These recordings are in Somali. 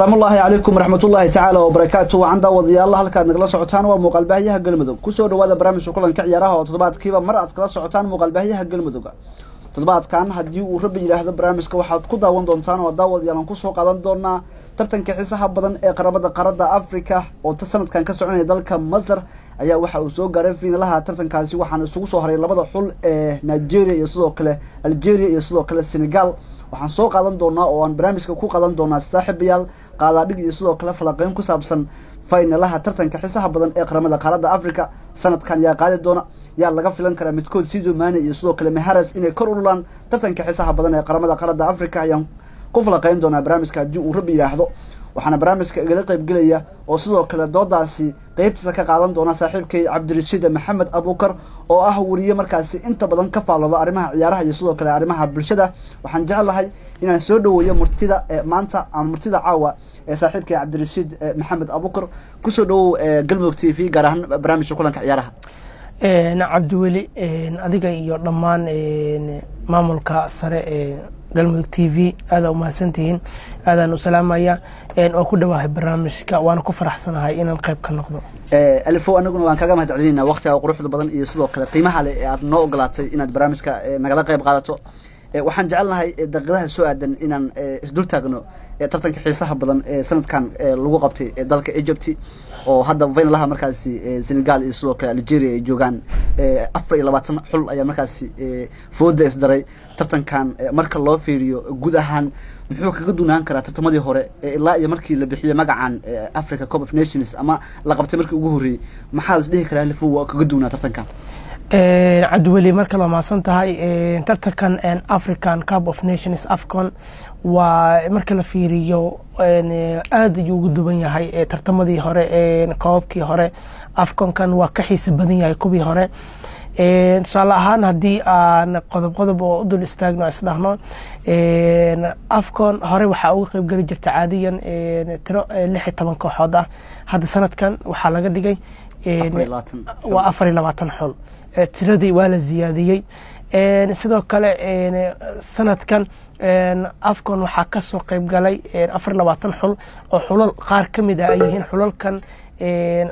السلام الله عليكم ورحمة الله تعالى وبركاته وعند وضي الله هلك نقل سعوتان ومقال بهيها قلمدوق كسر وهذا برامج وكلن كعيارها وتطبعات كيبا مرة أتقل سعوتان مقال بهيها قلمدوق تطبعات كان هدي وربي إلى هذا برامج كوحد قضى وندونتان وداود يلان كسر قادم دورنا tartan ka xiisaha badan ee qaarada Afrika oo sanadkan ka soconaya dalka Masar ayaa waxa uu soo gaaray fiinalaha tartankaasi waxaana isugu soo haray labada xul ee Nigeria iyo sidoo kale Algeria iyo sidoo kale Senegal waxaan soo qaadan doonaa oo aan barnaamijka ku qaadan doonaa saaxiibayaal qaadadhig iyo sidoo kale falaqeyn ku saabsan fiinalaha tartanka xiisaha badan ee qaarada Afrika sanadkan yaa qaadi doona yaa laga filan karaa midkood Sadio Mane iyo sidoo kale Mahrez inay kor u rulaan tartanka xiisaha badan ee qaarada Afrika ayaan كفلا قين دونا برامج كجو ربي يلاحظه وحنا برامج كجل قيب جلية وصلوا كلا دوداسي قيب تسكا قادم دونا صاحب كي عبد الرشيد محمد أبو بكر أو أهورية مركزي أنت بدن كفى على أرمها عيارها يصلوا كلا أرمها بالشدة وحنجعل هاي إن نسودو ويا مرتدى مانتا عن مرتدى عوا صاحب كي عبد الرشيد محمد أبو بكر كسودو قلبك تي في جرهن برامج كلن كعيارها عبد الولي أديك يرمان مامولك سرع galmudug TV aad u mahadsantihiin aadaan u salaamaya oo ku dhawahay barnaamijka waan ku faraxsanahay inaan qayb ka noqdo alifo anaguna waan kaga mahadcelinaa waqtiga quruxda badan iyo sidoo kale qiimaha leh ee aad noo ogolaatay inaad barnaamijka nagala qayb qaadato waxaan jecelnahay daqiiqadaha soo aadan inaan isdul taagno tartanka xiisaha badan ee sanadkan lagu qabtay dalka Egypt oo hadda finalaha markaasi Senegal iyo sidoo kale Algeria ay joogan 24 xul ayaa markaasi fooda isdaray tartankan marka loo fiiriyo guud ahaan muxuu kaga dunaan karaa tartamadii hore ilaa iyo markii la bixiyay magacan Africa Cup of Nations ama la qabtay markii ugu horeeyay maxaa la dhihi karaa lafuu kaga dunaa tartankan عدولي مركز ما صنتها ترتكن African Cup of Nations AFCON ومركز في ريو آد يوجد بنيا هاي ترتمدي هراء قابكي هراء AFCON كان وكحيس بدنيا كوبي هراء إن شاء الله هندي أن قضب ودول استاجنا إصلاحنا AFCON هراء وحاول قبل جرت عاديا ترى لحية طبعا كحدا هذا سنة كان وحلاقة دقي وأفري لبعتن حل تردي ولا زيادية sidoo kale sanadkan AFCON waxa ka soo qayb galay 24 xul oo xulal qaar kamid ah ay yihiin xulalkan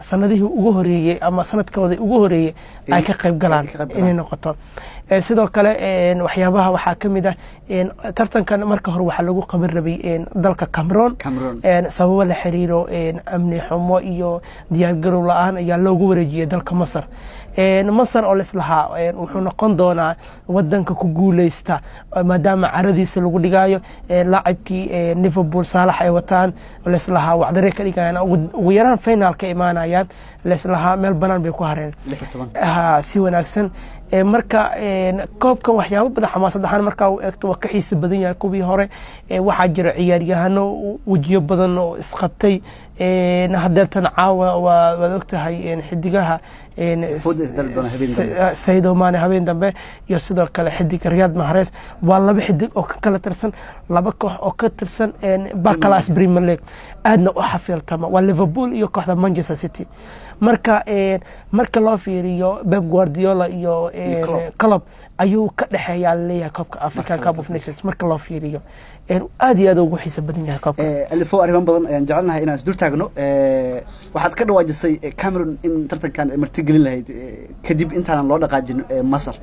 sanadihii ugu horeeyay ama sanadkooda ugu horeeyay ay ka qayb galaan inay noqoto sidoo kale waxyaabaha waxa kamid ah tartankan marka hore waxa lagu qaban rabay dalka Cameroon sababo la xiriiro amni xumo iyo diyaar garow la'aan ayaa loogu wareejiyay dalka Masar Masar oo islaha wuxuu noqon doonaa wadanka ku guuleysta maadaama caradiisa lagu dhigayo laacibkii Liverpool Salah ay wataan islaha wacdare ka dhigayaan ugu yaraan final ka imaanayaan islaha meel banaan bay ku hareen si wanaagsan marka koobkan waxyaabo badan xamaasad ahaan marka uu eegto waa ka xiiso badan yahay kubii hore waxa jira ciyaaryahano wajiyo badan oo isqabtay hadeertan caawa waa ogtahay xidigaha Sadio Mane habeen dambe iyo sidoo kale xidig Riyad Mahrez waa laba xidig oo kala tirsan laba koox oo ka tirsan Barclays Premier League aadna u xafiltama waa Liverpool iyo kooxda Manchester City marka loo fiiriyo Pep Guardiola iyo Klopp ayuu ka dhaxeeyaa leeyahay koobka African Cup of Nations marka loo fiiriyo aad iyo aad ugu xiiso badan yahay koobka alifo arrimo badan ayaan jecelnahay inaan isdul taagno waxaad ka dhawaajisay Cameroon in tartankan marti gelin lahayd kadib intaan loo dhaqaajin Masar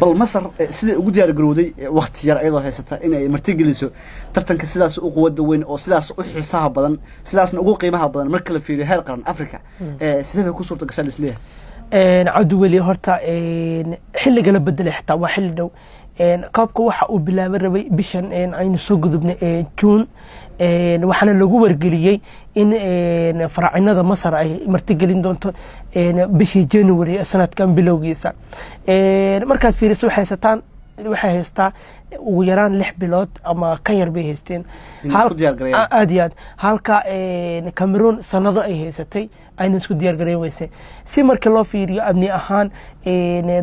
bal Masar sidii ugu diyaar garowday waqti yar ayadoo haysata in ay marti geliso tartanka sidaas u quwada weyn oo sidaas u xiisaha badan sidaasna ugu qiimaha badan marka la fiiriyo heer qaran Afrika sidee ku suurta gashay isleeyahay عدولي هرتا حل قلب بدل حتى وحل دو قابك waxa uu bilaabay rabay bishan aynu soo gudubnay June waxana lagu wargeliyay in faraacinada Masar ay martigelin doonto bishii January sanadkan bilowgiisa markaad fiiriso waxay haystaa ugu yaraan 6 bilood ama ka yar bay haysteen halka Cameroon sanado ay haysatay ayna isku diyaar gareyn weysay si marka loo fiiriyo amni ahaan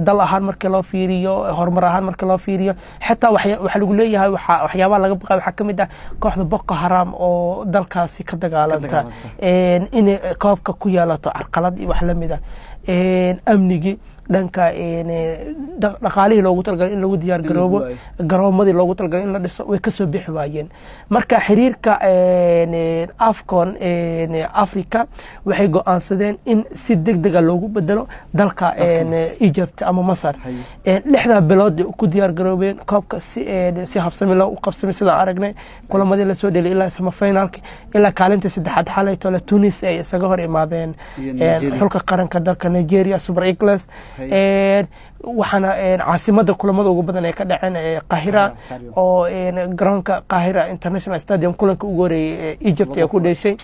dal ahaan marka loo fiiriyo horumar ahaan marka loo fiiriyo xitaa waxa lagu leeyahay waxyaabaha laga baqay waxaa ka mid ah kooxda Boko Haram oo dalkaasi ka dagaalanta in koobka ku yeelato carqalad iyo wax la mid ah amnigi dhanka dhaqaalihii loogu talagalay in lagu diyaar garoobo garoomadii loogu talagalay in la dhiso way ka soo bixi waayeen marka xiriirka AFCON Africa waxay go'aansadeen in si degdeg ah loogu bedelo dalka Egypt ama Masar 6 bilood ku diyaar garoobeen koobka si habsami loo qabsamay sida aragnay kulamadii la soo dhelay ilaa semifinalka ilaa kaalinta saddexaad xalay tole Tunis ay isaga hor imaadeen xulka qaranka dalka Nigeria Super Eagles waxaana caasimada kulamada ugu badan ee ka dhaceen Qaahira oo garoonka Qaahira International Stadium kulanka ugu horeeyay Egypt ay ku dheeshay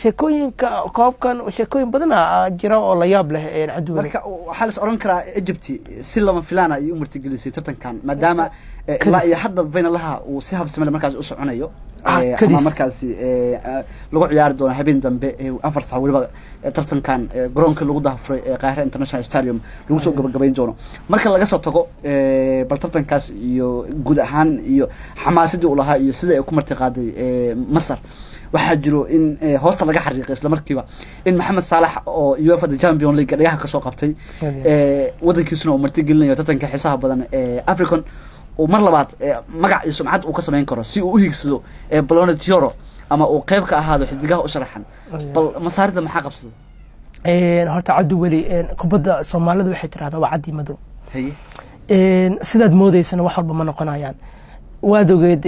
sheekooyinka koobkan sheekooyin badan jira oo la yaab leh Cabdi marka waxa la oran karaa Egypt si lama filaana ay u martigelisay tartankan maadaama ilaa iyo hadda finalaha uu si habsami markaas u soconayo ama markaas lagu ciyaari doono habeen dambe 4 saac waliba tartankan garoonka lagu dahfuray Qaahira International Stadium lagu soo gabagabeyn doono marka laga soo tago bal tartankaas iyo guud ahaan iyo xamaasadii uu lahaa iyo sida ay ku marti qaaday Masar waxaa jiro in hoosta laga xariiqay isla markiiba in Mohamed Salah oo UEFA Champions League dhagaha ka soo qabtay wadankiisuna uu marti gelinayo tartanka xisaab badan African oo mar labaad magac iyo sumcad uu ka sameyn karo si uu u higsado Ballon d'Or ama uu qayb ka ahaado xidigaha u sharaxan bal masaarida maxaa qabsaday horta Cabdi Weli kubadda Soomaalida waxay tiraahdaa waa cadi madow sidaad moodaysana wax walba ma noqonayaan وادوغيد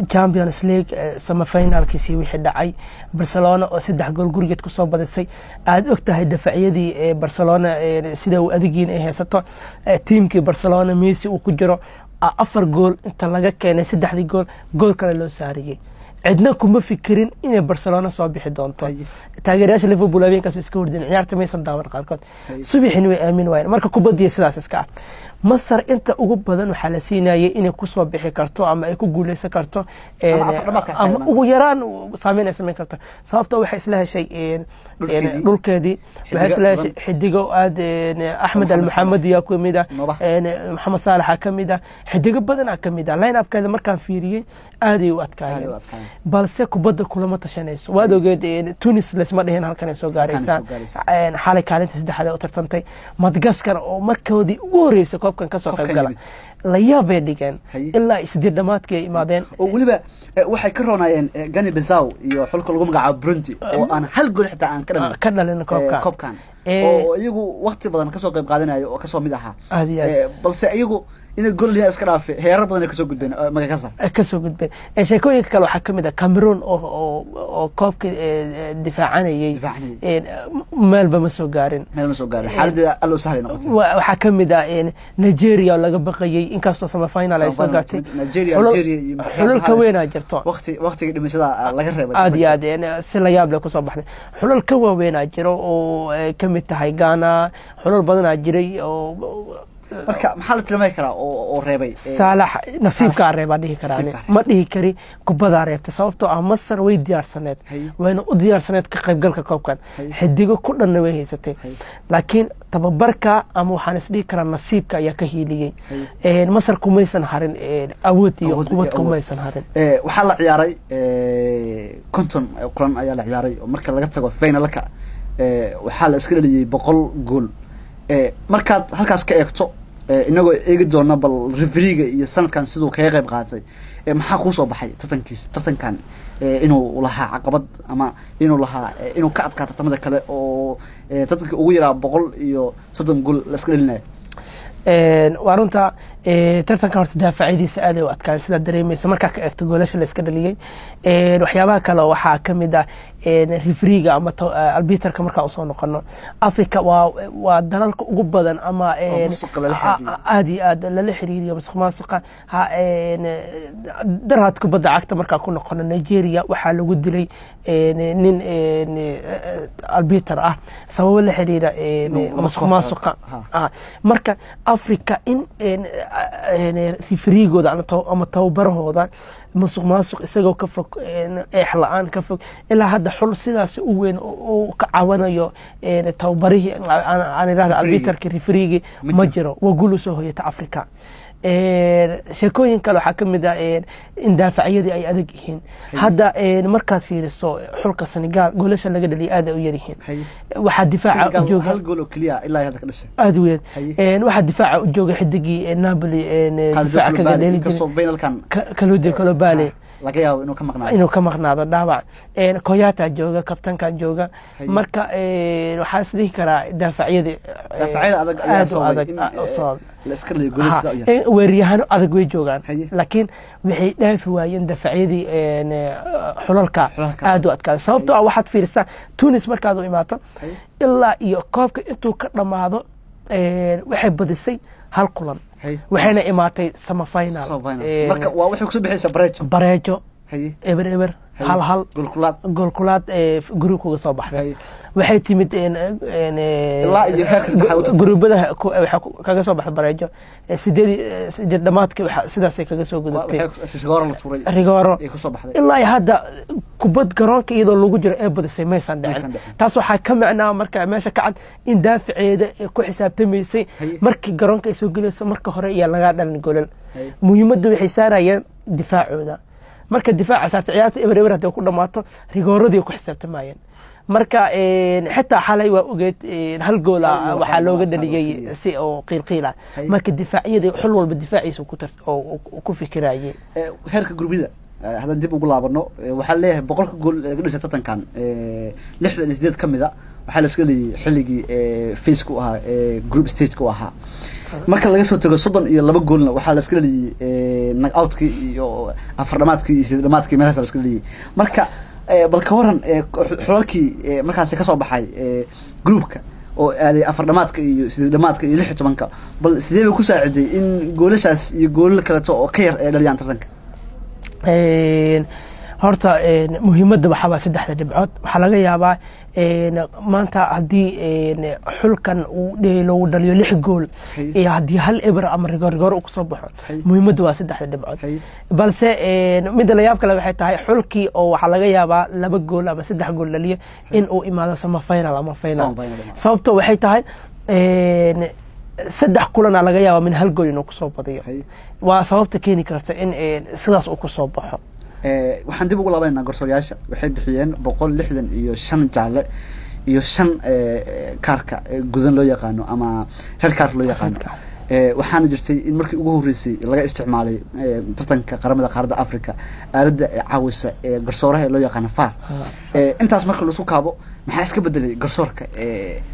Champions League semifinalkiisii wixii dhacay Barcelona oo 3 gool gurigeed ku soo badisay aad ogtahay dafaciyadii Barcelona sida uu adigiin ay haysato teamkii Barcelona Messi uu ku jiro 4 gool inta laga keenay 3 gool kale loo saariyay cidna kuma fikirin in Barcelona soo bixi doonto taageerayaasha Liverpool habeenkaas iska hordin ciyaarta maysan daawan qaarkood subaxin way aamin waayeen marka kubadii sidaas iska Masar inta ugu badan waxa la siinayay inay ku soo bixi karto ama ay ku guuleysan karto ama ugu yaraan saameynaysa ma karto sababtoo waxay isla heshay dhulkeedii waxay isla heshay xidigo aad Ahmed Al-Muhammadi yaa ku mid ah Mohamed Salah ka mid ah xidigo badan ka mid ah line up-keeda markaan fiiriyay aad ay u adkaayeen balse kubadda kulama tashanayso waadoogeed Tunis lesma dheheen halkan ay soo gaaraysaa xalay kaalinta saddexaad oo tartantay Madagascar oo markoodii ugu horeysay koobkan ka soo qayb galay la yaabay dhigan ilaa isdii dhamaadkii imaadeen oo waliba waxay ka roonayeen Gani Bissau iyo xulka lagu magacaabo Burundi oo aan hal gool xitaa aan ka dhalin koobkan oo iyagu waqti badan ka soo qayb qaadanayo oo ka soo mid ahaa balse iyagu إن الجول اللي أسكر في هي ربنا اللي كسب جدبين ما كسر كسب جدبين إيش كوي كلو حكمي كاميرون أو كوب دفاعاني مال بمسو قارن حال الله سهل نقطة وحكمي ده نيجيريا ولا بقي إن كاستو سما فاينال أي سوقاتي نيجيريا حلول كوينا جرتوا وقت لما شذا الله يرحمه عادي أنا سلا يابلك وصبحنا حلول كوينا جرو وكم التهيجانا حلول بدنا جري marka maxaa la tilmaami karaa oo reebay Salah nasiibka reebay dhihi karaan ma dhihi kari kubada reebta sababtoo ah Masar way diyaarsaneed wayna u diyaarsaneed ka qayb galka koobkan xidigo ku dhan way haysatay laakiin tababarka ama waxaan is dhihi karaa nasiibka ayaa ka hiiliyay Masar kumaysan harin awood iyo quwad kumaysan harin waxa la ciyaaray konton kulan ayaa la ciyaaray marka laga tago finalka waxa la iska dhaliyay 100 gool markaad halkaas ka eegto inagoo eegi doona bal refereega iyo sanadkan sidoo kaga qayb qaatay maxaa ku soo baxay tartankan inuu lahaa caqabad ama inuu lahaa inuu ka adkaa tartamada kale oo tartanka ugu yaraa 130 gool la iska dhalinayo وارنتا tartanka horta daafacidiisa aad u adkaan sida dareemayso marka ka eegto goolasha la iska dhaliyay waxyaabaha kale waxa kamid ah refereega ama arbiterka marka uu soo noqono Afrika waa dalalka ugu badan ama aad la xiriiriyo musuqmaasuqa darad kubadda cagta marka ku noqono Nigeria waxa lagu dilay nin arbiter ah sabab la xiriira musuqmaasuqa marka Afrika in rifriigooda ama tababarahooda musuq maasuq isagoo ka fog eex la-aan ka fog ilaa hadda xul sidaas u weyn oo ka cawanayo tababarihii aan idhahda arbiterka rifriigi ma jiro waa guul usoo hoyata Afrika sheekooyin kale waxaa ka mid ah in daafacyadii ay adag yihiin hadda markaad fiiriso xulka Senegal goolasha laga dhaliyay aad u yar yihiin waxaa difaaca u jooga hal gool oo kaliya ilaa hadda ka dhashay aad weyn waxaa difaaca u jooga xidigii Napoli difaaca kaga dhaliyay kasoo baynalkan Kalidou Koulibaly laga yaabo inuu ka maqnaado dhaawac Koyata jooga kabtankan jooga marka waxaa isdhihi karaa daafacyada adag la iska leeyo goolista weeriyahano adag way joogaan laakiin waxay dhaafi waayeen daafacyadii xulalka aad u adkaa sababtoo ah waxaad fiirisaa Tunis markaad u imaato ilaa iyo koobka intuu ka dhamaado waxay badisay hal kulan waxayna imaatay semifinal marka waa waxay ku soo bixaysaa bareejo eber hal goolkulaad gruubkuga soo baxday waxay timid gruubada kaga soo baxday bareejo sideed dhamaadkii sidaasay kaga soo gudubtay rigooro ilaa hadda kubad garoonka iyadoo lagu jiro ee badisay maysan dhicin taas waxaa ka macnaa marka meesha ka cad in daafaceeda ku xisaabtamaysay markii garoonka ay soo gelayso marka hore iyo laga dhalin golal muhiimadda waxay saarayeen difaacooda marka difaaca saarta ciyaarta eber hadii ku dhamaato rigooradii ku xisaabtamayeen marka xitaa xalay waa ogeed hal gool waxa looga dhaliyay si oo qiilqiila marka difaacyada xul walba difaaciisa ku fikirayay heerka gurbida هذا ديب ugu laabano waxa leeyahay boqolka gool laga dhisay tartankan 68 kamida waxa la iska leeyahay xilligii face ku ahaa group stage ku ahaa marka laga soo tago 32 goolna waxa la iska leeyahay knock out-kii iyo afar dhamaadkii iyo sidii dhamaadkii meelaha la iska leeyahay marka bal ka waran xulalkii markaas ka soo baxay groupka oo aaday afar dhamaadka iyo sidii dhamaadka iyo 16 bal sidee ku saaciday in goolashaas iyo goolal kale oo ka yar ee dhaliyaan tartanka horta muhiimadda waxaa saddexda dhibcood waxaa laga yaabaa maanta haddii xulkan uu loogu dhaliyo 6 gool iyo haddii hal eber ama rigoor uu kusoo baxo muhiimadda waa saddexda dhibcood balse midda la yaab kale waxay tahay xulkii oo waxaa laga yaabaa 2 gool ama 3 gool dhaliyo in uu imaado semifinal ama final sababto waxay tahay saddex kulan laga yaabo min hal gool inuu ku soo badiyo waa sababta keeni karta in sidaas uu ku soo baxo waxaan dib ugu laabaynaa garsoorayaasha waxay bixiyeen 165 jaalle iyo 5 kaarka gudan loo yaqaano ama red card loo yaqaano waxaana jirtay in markii ugu horeysay laga isticmaalay tartanka qaramada qaaradda Afrika aaladda caawisa garsooraha loo yaqaan VAR intaas marka la soo kaabo maxaa iska bedelay garsoorka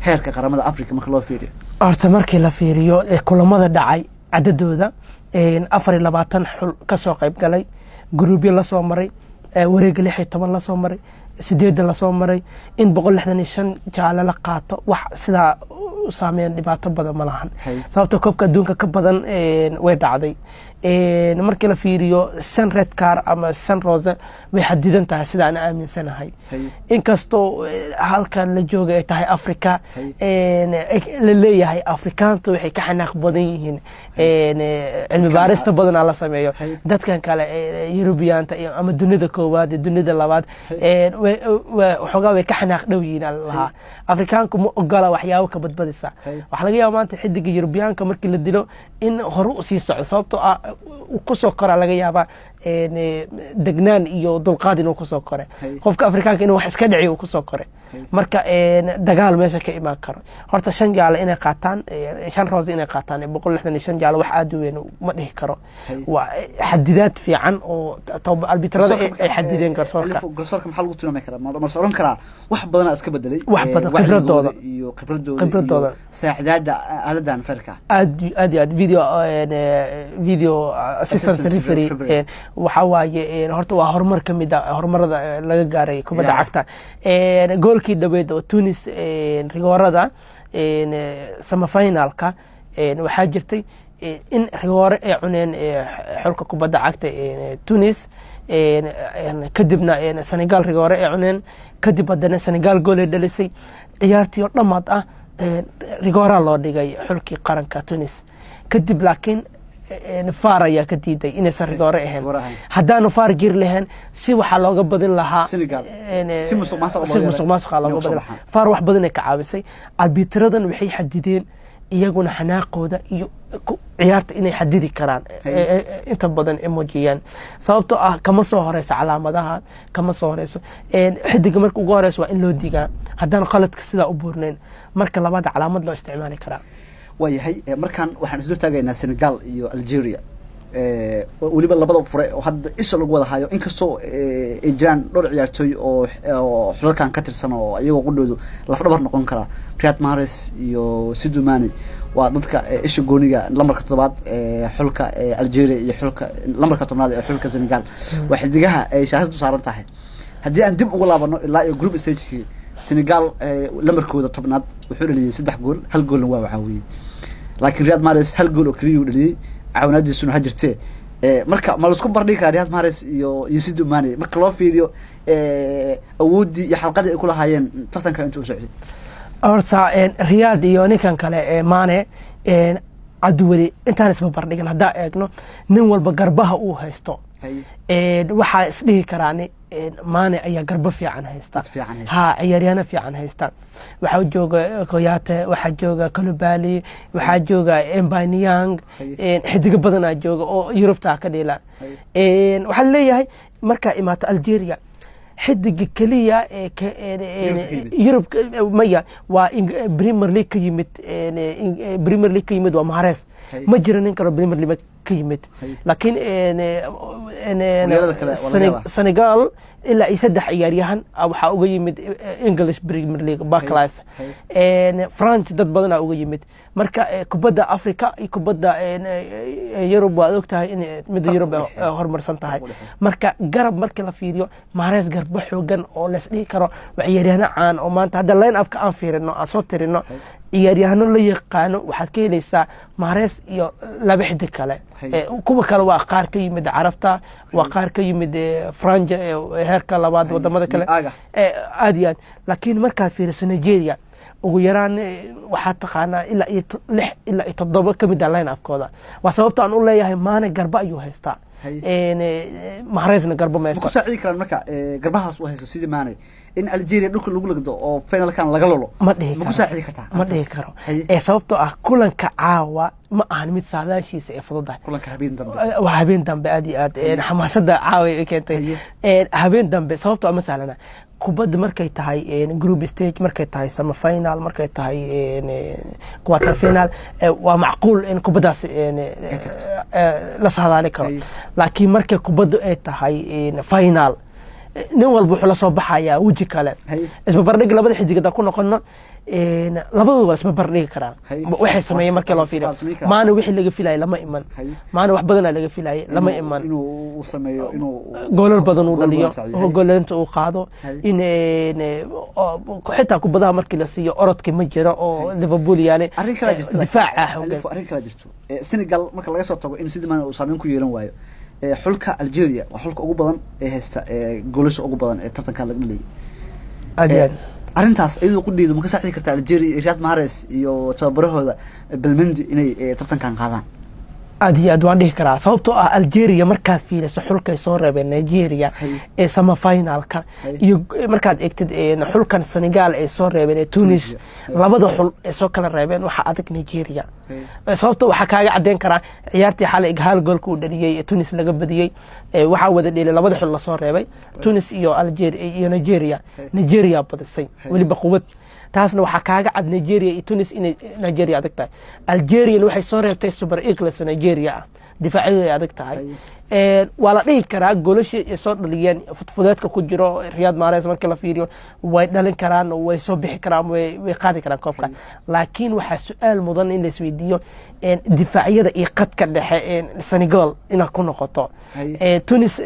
heerka qaramada Afrika marka loo fiiriyo horta markii la fiiriyo kulamada dhacay cadadooda 24 xul ka soo qayb galay gruubyo la soo maray wareeg 16 la soo maray 8 la soo maray in 165 jaale la qaato wax sida saameyn dhibaato badan ma lahan sababtoo koobka adduunka ka badan way dhacday markii la fiiriyo 5 red card ama 5 rose way xadidan tahay sida aan aaminsanahay inkastoo halkan la jooga ay tahay Afrika la leeyahay Afrikaantu waxay ka xanaaq badan yihiin cilmi baarista badan la sameeyo dadkan kale European-ta ama dunida koowaad dunida labaad waxoogaa way ka xanaaq dhow yihiin Allah Afrikaanku ma ogola waxyaabo ka badbadisa waxa laga yaabaa maanta xidiga European-ka markii la dilo in hore u sii socdo sababtoo ah ku soo kora laga yaabaa degnaan iyo dulqaad inuu ku soo kore qofka Afrikaanka inuu wax iska dhici uu ku soo kore marka dagaal meesha ka imaan karo horta 5 jaale inay qaataan 5 rose inay qaataan 165 jaale wax aad u weyn ma dhihi karo waa xadidaad fiican oo arbitrada ay xadideen garsoorka maxaa lagu tilmaami karaa ma soo karaa wax badan iska bedelay wax badan khibradooda saacidaada aaladan farka aad video assistant referee waxa waaye horta waa horumar kamid ah horumarada laga gaaray kubadda cagta goolkii dhaweed oo Tunis rigoorada semifinalka waxaa jirtay in rigoore ay cuneen xulka kubadda cagta Tunis kadibna Senegal rigoore ay cuneen kadib haddana Senegal gool ay dhalisay ciyaartii oo dhamaad ah rigoora loo dhigay xulkii qaranka Tunis kadib laakiin faar ayaa ka diiday inaysan rigoore ahayn haddaanu faar jiri lahayn si waxaa looga badin lahaa si musuq maasuqa looga badin lahaa faar wax badan ay ka caawisay arbitiradan waxay xadideen iyaguna xanaaqooda iyo ciyaarta inay xadidi karaan inta badan ay muujiyaan sababtoo ah kama soo horeyso calaamadaha kama soo horeyso xidiga marka ugu horeyso waa in loo digaa haddaan qaladka sidaa u buurnayn marka labaad calaamad loo isticmaali karaa waayahay markaan waxaan isdul taagaynaa Senegal iyo Algeria waliba labada fure oo hadda isha lagu wada hayo inkastoo ay jiraan dhowr ciyaartooy oo xulalkan ka tirsan oo iyagoo qudhoodu lafdhabar noqon kara Riyad Mahrez iyo Sadio Mane waa dadka isha gooniga lambarka 7 xulka Algeria iyo xulka lambarka 10 ee xulka Senegal waa xidigaha ay shaashadu saaran tahay haddii aan dib ugu laabano ilaa iyo group stage-kii Senegal lambarkooda 10aad wuxuu dhaliyay 3 gool hal goolna waa caawiyay laakiin Riyad Mahrez hal gool oo kaliya uu dhaliyay caawinaadiisuna hajirtee marka ma la isku bardhigi karaa Riyad Mahrez iyo Sadio Mane marka loo fiiriyo awoodii iyo xalqadii ay ku lahaayeen tartanka intuu socday horta Riyad iyo ninkan kale Mane cadwali intaan isba bardhigan haddaa eegno nin walba garbaha uu haysto waxaa isdhihi karaan Mane ayaa garba fiican haysta ciyaaryahanno fiican haysta waxaa jooga Koyate waxaa jooga Koulibaly waxaa jooga Aubameyang xidiga badanaa jooga oo Yurubta ka dheela waxaa leeyahay marka imaato Algeria xidiga kaliya Yurub maya waa Premier League ka yimid waa Mahrez ma jiro nin kale Premier League ka yimid laakiin Senegal ilaa ay 3 ciyaaryahan waxaa uga yimid English Premier League Barclays France dad badan uga yimid marka kubadda Afrika iyo kubadda Yurub waa ogtahay in mid Yurub horumarsan tahay marka garab markii la fiiriyo Mahrez garba xoogan oo la isdhihi karo waa ciyaaryahan caan oo maanta hadda line up ka aan fiirino aan soo tirino ciyaaryahanno la yaqaano waxaad ka helaysaa Mahrez iyo laba xidig kale kuwa kale waa qaar ka yimid Carabta waa qaar ka yimid France heerka labaad wadamada kale aad iyo aad laakiin markaad fiiriso Nigeria ugu yaraan waxaa taqaanaa ilaa 6 ilaa 7 ka mid ah line upkooda waa sababta aan u leeyahay Mane garba ayuu haystaa Mahrezna garba ma haysto ku saacidi karaan marka garbahaas uu haysto sidii Mane in Algeria dhulka lagu lagdo oo finalkan laga lolo ma dhihi ku saacidi kartaa ma dhihi karo sababtoo ah kulanka caawa ma ahan mid saadaashiisa ee fududahay kulanka habeen dambe aad iyo aad xamaasada caawa ay keentay habeen dambe sababtoo ah masalana kubadda markay tahay group stage markay tahay semi final markay tahay quarter final waa macquul in kubaddaas la saadaali karo laakiin markay kubaddu ay tahay final nin walba wuxuu la soo baxayaa weji kale isba bardhig labada xidigada ku noqono labadooda isba bardhigi karaan waxay sameeyeen markii loo fiiriyo Mane wixii laga filayay lama iman Mane wax badan laga filayay lama iman inuu sameeyo inuu goolal badan uu dhaliyo goolanta uu qaado in xitaa kubadaha markii la siiyo orodkii ma jiro oo Liverpool yaale difaaca arrin kala jirto Senegal marka laga soo tago in Sadio Mane uu saameyn ku yeelan waayo xulka Algeria waa xulka ugu badan ee haysta goolasha ugu badan ee tartanka laga dhaliyay arrintaas iyadoo qudheedu ma ka saacidi kartaa Algeria iyo Riyad Mahrez iyo tababarahooda Belmandi inay tartankan qaadaan aad iyo aad waan dhihi karaa sababtoo ah Algeria markaad fiiriso xulka ay soo reebeen Nigeria ee semi finalka iyo markaad eegtid xulkan Senegal ay soo reebeen Tunis labada xul ee soo kala reebeen waxa adag Nigeria sababtoo waxa kaaga cadeyn karaa ciyaartii xalay hal gool ku dhaliyay Tunis laga badiyay waxa wada dheelay labada xul la soo reebay Tunis iyo Algeria iyo Nigeria badisay waliba quwad taasna waxa kaaga cad Nigeria iyo Tunis in Nigeria adag tahay Algeria waxay soo reebtay Super Eagles Nigeria difaaciyeeda adag tahay wala dhihi karaa goolasha ay soo dhaliyeen fudfudeedka ku jiro Riyad Mahrez markii la fiiriyo way dhalin karaan way soo bixi karaan way qaadi karaan koobka laakiin waxa su'aal mudan in la isweydiiyo difaaciyada iyo qadka dhexe ee Senegal ina ku noqoto Tunis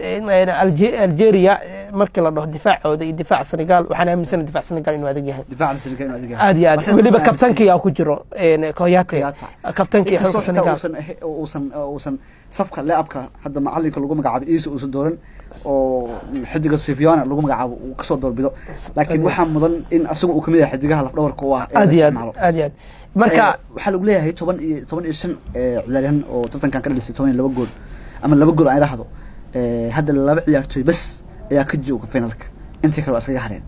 Algeria markii la dhaho difaacooda iyo difaac Senegal waxaan aaminsan difaac Senegal inuu adag yahay difaac Senegal inuu adag yahay aad iyo aad waliba kabtankii ku jiro Koyate kabtankii xulka Senegal uusan safka laabka hadda ma macalinka lagu magacaabo iisa uusan dooran oo xidiga Sifiona lagu magacaabo uu ka soo doorbido laakiin waxa mudan in asagu uu kamid yahay xidigaha laf dhabarka u ah aad iyo aad marka waxa lagu leeyahay 15 ciyaaryahan oo tartankan ka dhalisay 12 gool ama 2 gool ay raahdo hadda laba ciyaartoy bas ayaa ka jooga finalka intii kale asaga hareen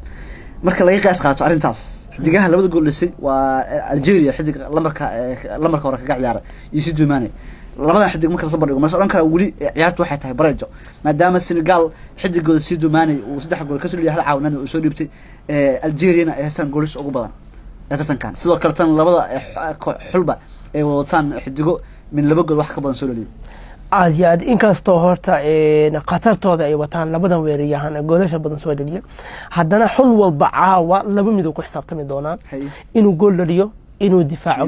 marka laga qiyaas qaato arintaas xidigaha labada gool dhisay waa Algeria xidiga lamarka hore kaga ciyaaray isi Dumane labada xidig marka soo bandhigo ma soo kara wali ciyaartu waxay tahay bareejo maadaama Senegal xidigooda si Dumane uu 3 gool ka soo leeyahay caawinada uu soo dhiibtay Algeria ay haysan goolis ugu badan tartankan sidoo kale tan labada xulba ay wadataan xidigo min 2 gool wax ka badan soo leeyahay aad iyo aad inkastoo horta qatartooda ay wataan labadan weeraryahan goolasha badan soo dhaliya haddana xul walba caawa laba mid ku xisaabtami doonaan inuu gool dhaliyo inuu difaaco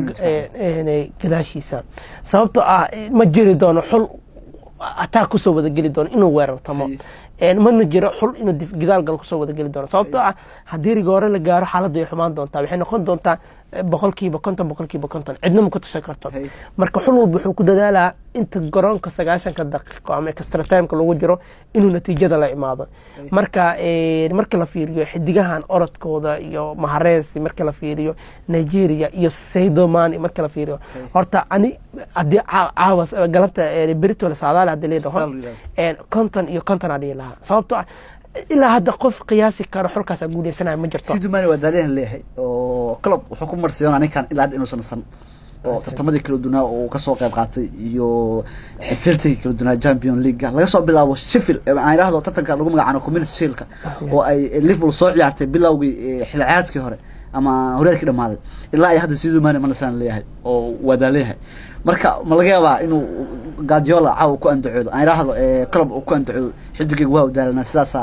gadaashiisa sababtoo ah ma jiri doono xul ataa ku soo wada geli doono inuu weerartamo mana jiro xul inuu gidaal gal ku soo wada geli doono sababtoo ah haddii rigoore la gaaro xaaladdu ay xumaan doontaa waxay noqon doontaa boqolkiiba 50 cidna ma ku tashan karto marka xul walba wuxuu ku dadaalaa inta garoonka 90 daqiiqo ama extra time ka lagu jiro inuu natiijada la imaado marka la fiiriyo xidigahan orodkooda iyo Mahrez marka la fiiriyo Nigeria iyo Sadio Mane marka la fiiriyo horta ani hadii caawas galabta Berito la saadaal hadii leedahay konton adii laha sababtoo ah ilaa hadda qof qiyaasi karo xulkaas guuleysanay ma jirto Sadio Mane waa daleen leeyahay oo club wuxuu ku marsiyo anikan ilaa inuu sanadsan oo tartamadii kala duwanaa oo ka soo qayb qaatay iyo xifirtii kala duwanaa Champions League laga soo bilaabo Sheffield aan yiraahdo tartanka lagu magacaano Community Shield oo ay Liverpool soo ciyaartay bilowgii xilciyaareedkii hore ama horeelkii dhamaaday ilaa ay hadda Sadio Mane ma leeyahay oo wada leeyahay marka ma laga yaabaa inuu Guardiola caaw ku andacoodo aan yiraahdo club uu ku andacoodo xidiga waa u daalana sidaas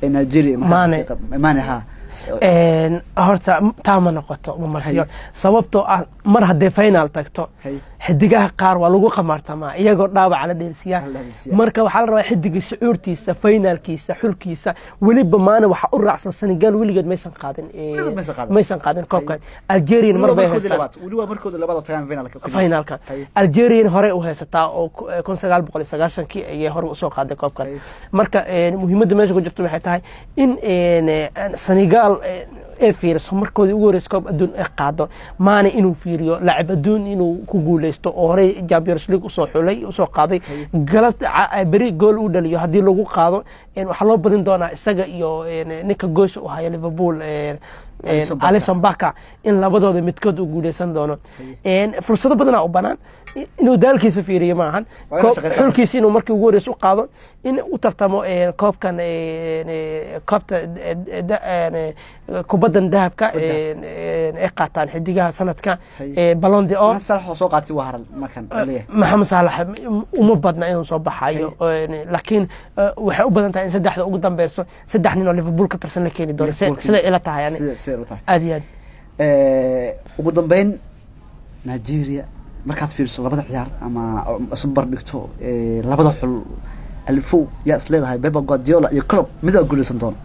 Nigeria Mane ha horta taama noqoto ma marsiyo sababtoo ah mar haddii final tagto xidigaha qaar waa lagu qamartama iyagoo dhaawac la dheelsiyaa marka waxa la rabaa xidiga shucuurtiisa finalkiisa xulkiisa waliba maana waxa u raacsan Senegal waligeed maysan qaadin koobkan Algeria mar bay haystaan waliba markooda labada tagaan finalka Algeria hore u haysataa oo 1990kii ay hore u soo qaaday koobkan marka muhiimadda meesha ku jirto waxay tahay in Senegal fiiriso markoodii ugu horeysay koob adduun ay qaado maana inuu fiiriyo lacab adduun inuu ku guuleysto oo hore Champions League u soo qaaday galabta bari gool u dhaliyo hadii lagu qaado waxa loo badin doonaa isaga iyo ninka goosha u haya Liverpool Alisson Becker in labadooda midkood uu guuleysan doono fursado badan oo banaan inuu daalkiisa fiiriyo ma ahan xulkiisa inuu markii ugu horeysay u qaado in uu tartamo koobkan kubadan dahabka ee qaataan xidigaha sanadka Ballon d'Or soo qaatay waa haran markan Mohamed Salah uma badna inuu soo baxayo laakiin waxay u badan tahay in saddexda ugu dambeeyso saddex nin oo Liverpool ka tirsan la keeni doono sida ila tahay yani aad iyo aad ugu dambeyn Nigeria markaad fiiriso labada ciyaar ama isbar dhigto labada xul alfo yaa isleedahay Pep Guardiola iyo Klopp mid ay guuleysan doon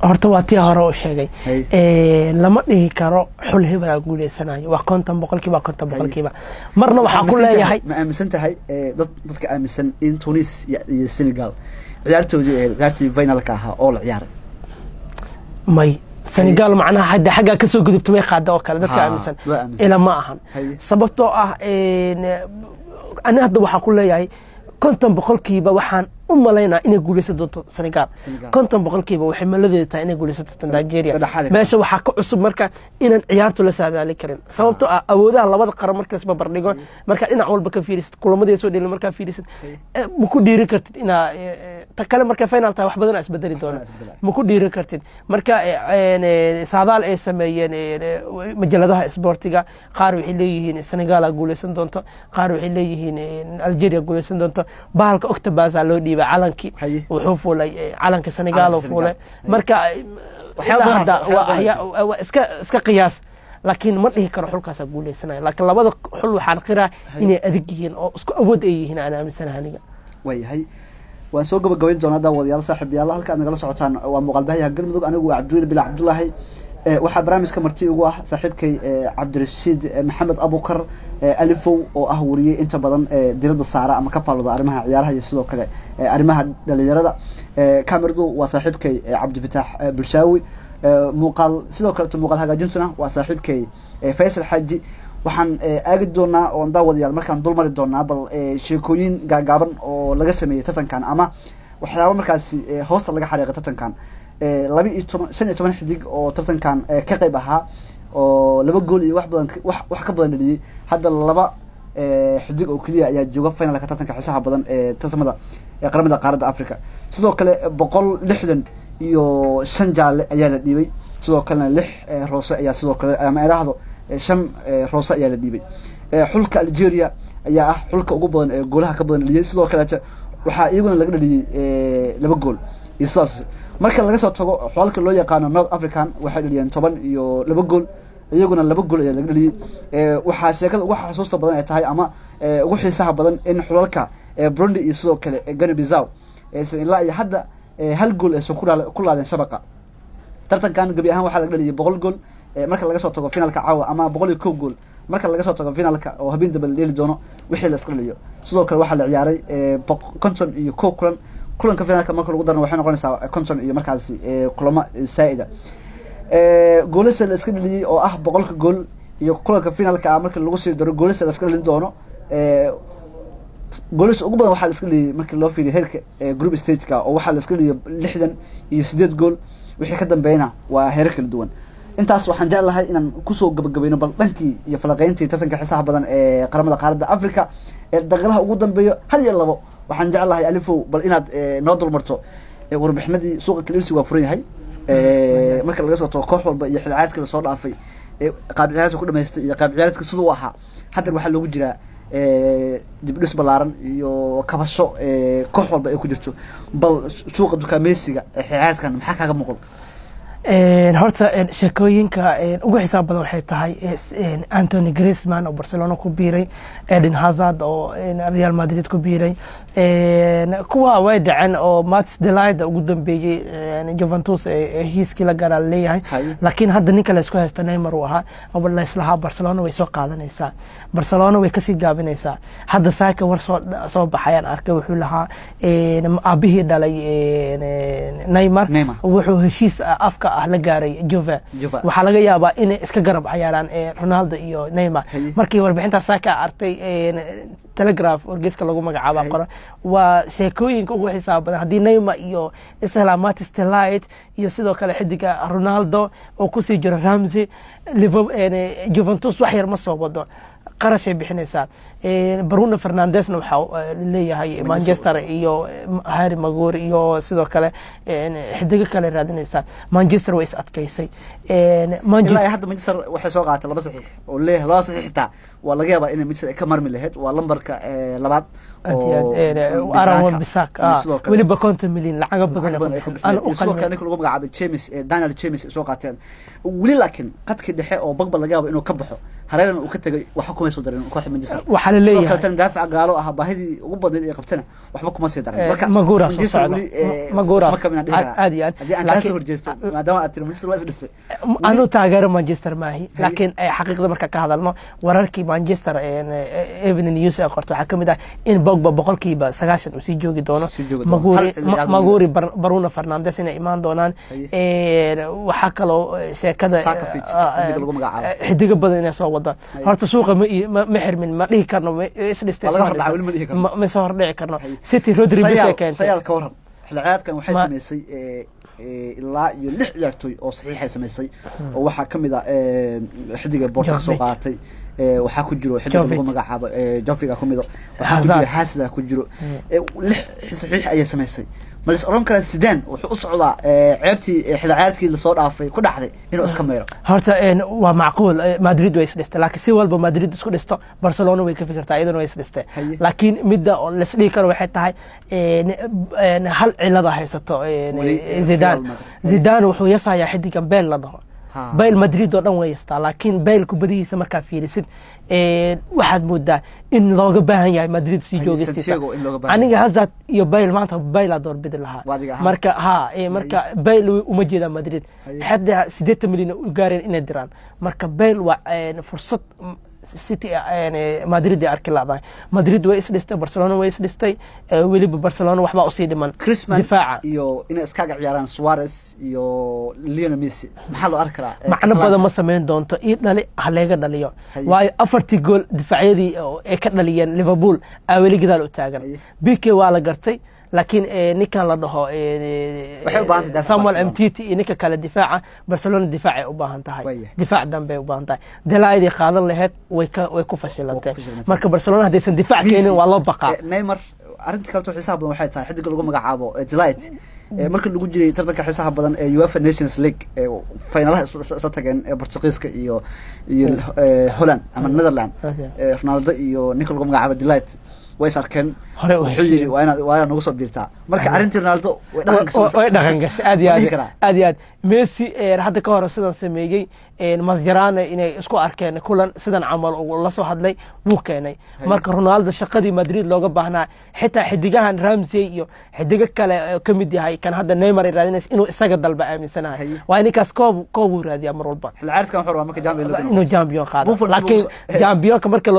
horta waa tii hore oo sheegay lama dhihi karo xul hebel guuleysanayo waa 50% marna waxa ku leeyahay ma aaminsan tahay dadka aaminsan in Tunis iyo Senegal ciyaartoydii finalka ahaa oo la ciyaaray may Senegal macnaha hadda xaga ka soo gudubtay way qaada oo kale dadka aaminsan ila ma ahan sababtoo ah ana hadda waxa ku leeyahay 50% waxaan u maleynaa inay guuleysan doonto Senegal 50% waxay maladeeda tahay inay guuleysato Nigeria meesha waxa ka cusub marka inaan ciyaartu la saadaali karin sababtoo ah awoodaha labada qaran markaas ba bardhigo marka dhinac walba ka fiirisid kulamadii soo dheelay marka fiirisid ma ku dhiiri kartid ina ta kale marka final tahay wax badan isbedeli doona ma ku dhiiri kartid marka saadaal ay sameeyeen majaladaha sportiga qaar waxay leeyihiin Senegal guuleysan doonto qaar waxay leeyihiin Algeria guuleysan doonto bahalka Octobus loo dhiibay calankii wuxuu fuulay calanka Senegal oo fuulay marka waxyaabada waa iska qiyaas laakiin ma dhihi karo xulkaas guuleysanay laakiin labada xul waxaan qiraa inay adag yihiin oo isku awood ay yihiin aan aaminsanahay aniga way waan soo gabagabayn doonaa daawadayaal saaxiibayaal halka nagala socotaan waa muuqaal baahiyaha galmudug anigu waa Cabdulle Bilaa Cabdullaahi waxaa barnaamijka marti ugu ah saaxiibkay cabdirashiid maxamed abukar alifow oo ah wariyey inta badan diradda saara ama ka faalooda arrimaha ciyaaraha iyo sidoo kale arrimaha dhalinyarada. kameradu waa saaxiibkay cabdifitaax bulshaawi, muuqaal sidoo kaleto muuqaal hagaajintuna waa saaxiibkay faysal xaaji. waxaan aagi doonaa oon daawadayaal markaan dul mari doonaa bal sheekooyin gaagaaban oo laga sameeyey tartankan ama waxyaaba markaasi hoosta laga xariiqay tartankan. 15 xidig oo tartankan ka qayb ahaa oo 2 gool iyo wax ka badan dhaliyay. hadda 2 xidig oo kaliya ayaa jooga finalka tartanka xiisaha badan ee tartamada qaramada qaaradda Afrika. sidoo kale 160 iyo 5 jaalle ayaa la dhiibay. sidoo kale 6 roose ayaa sidoo kale ama iraahdo 5 roose ayaa la dhiibay. xulka Algeria ayaa ah xulka ugu badan ee goolaha ka badan dhaliyay. sidoo kale waxaa iyaguna laga dhaliyay 2 gool. isaas marka laga soo tago xulka loo yaqaan North African waxay dhaliyeen 10 iyo 2 gool, iyaguna 2 gool ayaa laga dhaliyay. waxaa sheekada ugu xasuusta badan ay tahay ama ugu xiisaha badan in xulalka Burundi iyo sidoo kale Guinea Bissau ilaa iyo hadda 1 gool ay soo ku laadeen shabaqa. tartankan gabi ahaan waxaa laga dhaliyay 100 gool marka laga soo tago finalka caawa ama 101 gool marka laga soo tago finalka oo habeen dambe la dheeli doono wixii la iska dhaliyo. sidoo kale waxaa la ciyaaray 50 iyo kulanka finalka marka lagu darno waxay noqonaysaa 50 iyo markaasi kulamo saa'ida. goolasha la iska dhaliyay oo ah 100 gool iyo kulanka finalka marka lagu sii daro goolasha la iska dhalin doono. goolasha ugu badan waxaa la iska dhaliyay markii loo fiiriyo heerka group stage-ka oo waxaa la iska dhaliyay 68 gool. wixii ka dambeeyna waa heerar kala duwan. intaas waxaan jeclahay inaan kusoo gabagabayno bal dhankii iyo falaqeyntii tartanka xiisaha badan ee qaramada qaaradda Afrika ee daqiiqadaha ugu dambeeyo 1 iyo 2. waxaan jeclahay alifow bal inaad noo dulmarto warbixinadii suuqa kaliibsi waa furan yahay marka laga soo tago koox walba iyo xilciyaareedka la soo dhaafay qaab ciyaareedka ku dhameystay iyo qaab ciyaareedka sidoo ahaa. hadda waxaa loogu jiraa dib dhis balaaran iyo kabasho koox walba ay ku jirto. bal suuqa dukaameysiga xilciyaareedkan maxaa kaaga muuqdo? horta sheekooyinka ugu xisaab badan waxay tahay Anthony Griezmann oo Barcelona ku biiray, Eden Hazard oo Real Madrid ku biiray, kuwa way dhaceen oo Mats Delight ugu dambeeyay Juventus heshiiskii la gaara leeyahay. laakiin hadda ninka la isku haysta Neymar uu ahaa oo la islaha Barcelona way soo qaadanaysaa, Barcelona way kasii gaabinaysaa. hadda saaka war soo baxayaan arkay wuxuu lahaa aabihii dhalay Neymar wuxuu heshiis afka la gaaray Juve. waxaa laga yaabaa inay iska garab ciyaaraan Ronaldo iyo Neymar. markii warbixinta saaka artay Telegraph wargeyska lagu magacaabo qoro waa sheekooyinka ugu xisaab badan haddii Neymar iyo isla Mats Delight iyo sidoo kale xidiga Ronaldo oo ku sii jira Ramsey Juventus wax yar ma soo wado qarash ay bixinaysaa. Bruno Fernandesna waxa leeyahay Manchester iyo Harry Maguire iyo sidoo kale xidiga kale raadinaysaa. Manchester way is adkaysay. Manchester hadda Manchester waxay soo qaadatay 2 saxiix oo leeyahay 2 saxiixta waa laga yaabaa inay Manchester ka marmi lahayd. waa lambarka labaad oo Aaron Bissaka waliba 50 milyan lacag badan oo sidoo kale lagu magacaabay James Daniel James soo qaateen. wali laakiin qadka dhexe oo Pogba laga yaabo inuu ka baxo hareerana uu ka tagay waxa kuma soo darin kooxda Manchester. waxa la leeyahay tan daafac gaalo ah baahidii ugu badan ee qabtana waxba kuma sii darin. marka Maguire soo socda Maguire aad iyo aad laakiin soo horjeesto maadaama aad tiri Manchester waa is dhistay. anu taageero Manchester maahi laakiin xaqiiqda marka ka hadalno wararkii Manchester Evening News ee qorto waxa kamid ah in Pogba 90% uu sii joogi doono. Maguire Bruno Fernandes inay imaan doonaan. waxa kaloo sheekada xidiga badan inay soo wada. horta suuqa ma xirmin ma dhihi karno is dhistay ma soo hordhici karno. City Rodriguez keentay Real ka waran xilciyaareedkan waxay sameysay ilaa iyo 6 ciyaartoy oo saxiix ay sameysay oo waxa kamid ah xidiga Porto soo qaatay. waxaa ku jiro xidiga lagu magacaabo Joffrey ku mido waxaa ku jiro Hazard ku jiro 6 saxiix ay sameysay. malis oran kara Zidane wuxuu u socdaa ceebtii xilciyaareedkii la soo dhaafay ku dhaxday inuu iska meero. horta waa macquul Madrid way is dhistay laakiin si walba Madrid isku dhisto Barcelona way ka fikirtaa iyaduna way is dhistay. laakiin midda oo la isdhihi karo waxay tahay hal cilada haysato Zidane wuxuu yasayaa xidiga Bale la dhaho bayl madrid oo dhan way haystaa laakiin baylku badihiisa markaa fiirisid waxaad moodaa in looga baahan yahay madrid sii joogistiisa aniga Hazard iyo bayl maanta bayl doorbidi lahaa marka bayl uma jeeda madrid xadda 8 milyan u gaareen inay diraan marka bayl waa fursad City Madrid arki laabay Madrid way isdhistay Barcelona way isdhistay waliba Barcelona waxba u sii dhiman difaaca iyo in iskaga ciyaaraan Suarez iyo Lionel Messi maxaa loo arki karaa macna badan ma sameyn doonto dhali haleega dhaliyo waayo 40 gool difaaciyadii ee ka dhaliyeen Liverpool awali gadaal u taagan BK waa la gartay لكن نكان لده سامويل MTT نكان كلا دفاع برشلونة دفاعي وباهنتهاي دفاع دنبي وباهنتهاي دلاي دي قادر لهت ويكوفشلنتي marka برشلونة هديسن دفاع كينين والله بقى نيمار arinta kale oo xisaab badan waxay tahay xidig lagu magacaabo Delight marka lagu jiray tartanka xisaab badan ee UEFA Nations League finalaha isla tageen ee Portugiiska iyo Holland ama Netherlands Ronaldo iyo ninka lagu magacaabo Delight way sarkeen hore u xiriir waa nagu soo biirtaa marka arintii Ronaldo way dhaqan gashay aad iyo aad Messi hadda ka hor sidan sameeyay Mascherano inay isku arkeen kulan sidan camal oo la soo hadlay wuu keenay marka Ronaldo shaqadii Madrid looga baahnaa xitaa xidigahan Ramsey iyo xidiga kale kamid yahay kan hadda Neymar raadinaysa inuu isaga dalba aaminsanahay waa ninkaas koob raadiya mar walba العارض كان حر marka champion qaado laakiin championka marka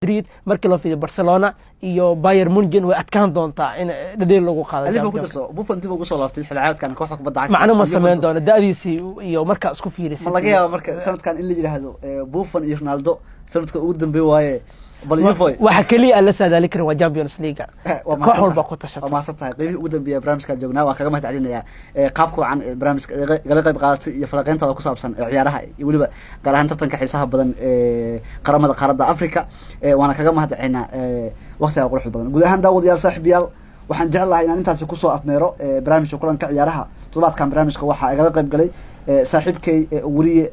Madrid markii loo fiiriyo Barcelona iyo Bayern Munich way adkaan doontaa in dhadheel lagu qaado Buffon dib ugu soo laabtay xilciyaareedkan kooxda kubadda cagta macna ma sameyn doono daadiisi iyo marka isku fiirisay ma laga yaabo marka sanadkan in la yiraahdo Buffon iyo Ronaldo sanadka ugu dambeeyay waaye bal Juve waxa kaliya la saadaali karin waa Champions League koox walba ku tashatay ma santahay qeybihii ugu dambeeyay barnaamijka joognaa waa kaga mahadcelinayaa qaabka wacan barnaamijka gala qayb qaadatay iyo falaqeyntada ku saabsan ciyaaraha iyo waliba gaar ahaan tartanka xiisaha badan qaramada qaaradda Afrika waana kaga mahadcelinaa waqtiga quruxda badan guud ahaan daawadayaal saaxiibayaal waxaan jeclahay inaan intaas ku soo afmeero barnaamijka kulanka ciyaaraha todobaadkan barnaamijka waxa ay gala qayb galay saaxiibkay wariye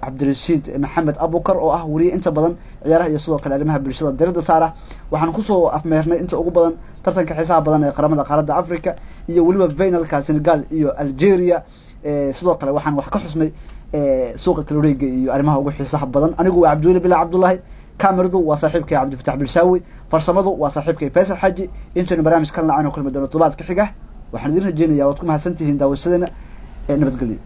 Cabdirashiid Maxamed Abukar oo ah wariye inta badan ciyaaraha iyo sidoo kale arrimaha bulshada diirada saara waxaan ku soo afmeernay inta ugu badan tartanka xiisaha badan ee qaramada qaaradda Afrika iyo waliba finalka Senegal iyo Algeria sidoo kale waxaan wax ka xusnay suuqa kaloriga iyo arrimaha ugu xiisaha badan anigu waa Cabdulle Bilaa Cabdullahi كاميرادو وصاحبكي عبد الفتاح بالشاوي فرسمدو وصاحبكي فيصل حجي انتو برنامج كان لعنه كل مدن طلبات كحيقه waxaan idin rajeenayaa waad ku mahadsantihiin daawashadana nabadgelyo